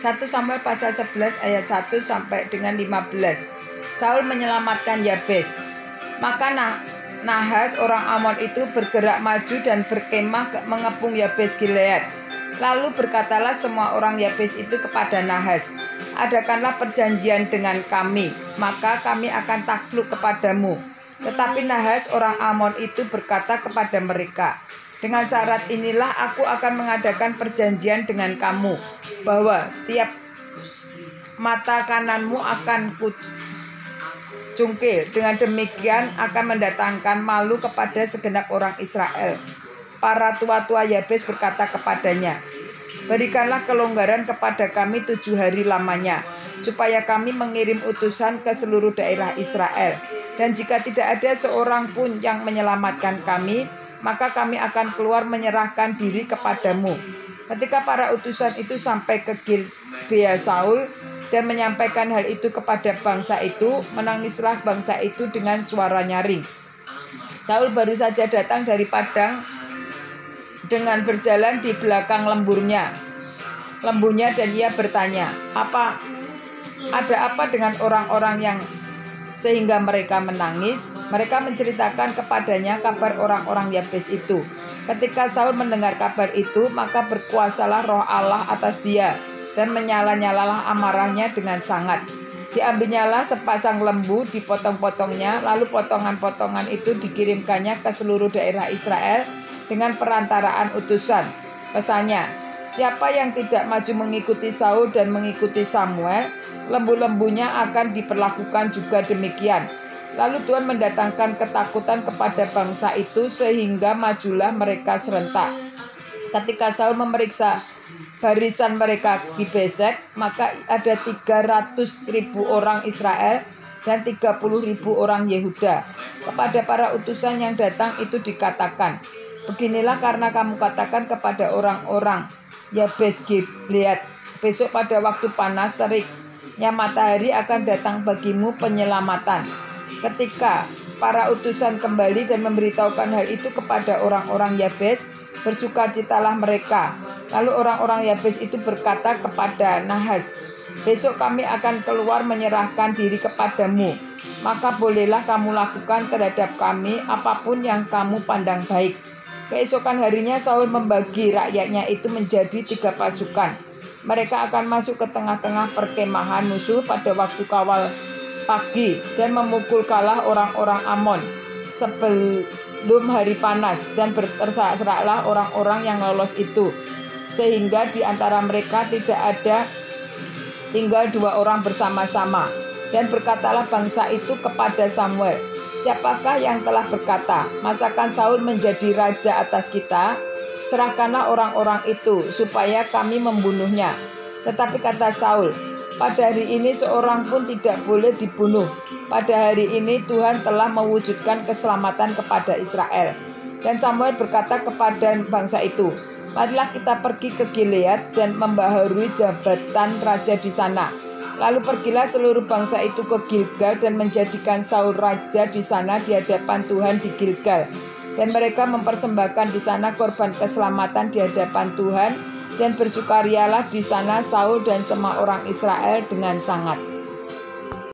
1 Samuel pasal 11 ayat 1 sampai dengan 15. Saul menyelamatkan Yabes. Maka Nahas orang Amon itu bergerak maju dan berkemah mengepung Yabes Gilead. Lalu berkatalah semua orang Yabes itu kepada Nahas, "Adakanlah perjanjian dengan kami, maka kami akan takluk kepadamu." Tetapi Nahas orang Amon itu berkata kepada mereka, "Dengan syarat inilah aku akan mengadakan perjanjian dengan kamu, bahwa tiap mata kananmu akan kucungkil. Dengan demikian akan mendatangkan malu kepada segenap orang Israel." Para tua-tua Yabes berkata kepadanya, "Berikanlah kelonggaran kepada kami 7 hari lamanya, supaya kami mengirim utusan ke seluruh daerah Israel. Dan jika tidak ada seorang pun yang menyelamatkan kami, maka kami akan keluar menyerahkan diri kepadamu." Ketika para utusan itu sampai ke Gibea Saul dan menyampaikan hal itu kepada bangsa itu, menangislah bangsa itu dengan suara nyaring. Saul baru saja datang dari padang dengan berjalan di belakang lembunya, dan ia bertanya, ada apa dengan orang-orang yang sehingga mereka menangis? Mereka menceritakan kepadanya kabar orang-orang Yabes itu. Ketika Saul mendengar kabar itu, maka berkuasalah roh Allah atas dia, dan menyala-nyalalah amarahnya dengan sangat. Diambilnyalah sepasang lembu, dipotong-potongnya, lalu potongan-potongan itu dikirimkannya ke seluruh daerah Israel dengan perantaraan utusan. Pesannya, siapa yang tidak maju mengikuti Saul dan mengikuti Samuel, lembu-lembunya akan diperlakukan juga demikian. Lalu Tuhan mendatangkan ketakutan kepada bangsa itu sehingga majulah mereka serentak. Ketika Saul memeriksa barisan mereka di Besek, maka ada 300.000 orang Israel dan 30.000 orang Yehuda. Kepada para utusan yang datang itu dikatakan, "Beginilah karena kamu katakan kepada orang-orang Yabes Gilead, besok pada waktu panas teriknya matahari akan datang bagimu penyelamatan." Ketika para utusan kembali dan memberitahukan hal itu kepada orang-orang Yabes, bersukacitalah mereka. Lalu orang-orang Yabes itu berkata kepada Nahas, "Besok kami akan keluar menyerahkan diri kepadamu. Maka bolehlah kamu lakukan terhadap kami apapun yang kamu pandang baik." Keesokan harinya Saul membagi rakyatnya itu menjadi 3 pasukan. Mereka akan masuk ke tengah-tengah perkemahan musuh pada waktu kawal pagi dan memukul kalah orang-orang Amon sebelum hari panas, dan berterserak-seraklah orang-orang yang lolos itu, sehingga di antara mereka tidak ada tinggal 2 orang bersama-sama. Dan berkatalah bangsa itu kepada Samuel, "Siapakah yang telah berkata, masakan Saul menjadi raja atas kita? Serahkanlah orang-orang itu supaya kami membunuhnya." Tetapi kata Saul, "Pada hari ini seorang pun tidak boleh dibunuh. Pada hari ini Tuhan telah mewujudkan keselamatan kepada Israel." Dan Samuel berkata kepada bangsa itu, "Marilah kita pergi ke Gilead dan membaharui jabatan raja di sana." Lalu pergilah seluruh bangsa itu ke Gilgal dan menjadikan Saul raja di sana di hadapan Tuhan di Gilgal. Dan mereka mempersembahkan di sana korban keselamatan di hadapan Tuhan, dan bersukarialah di sana Saul dan semua orang Israel dengan sangat.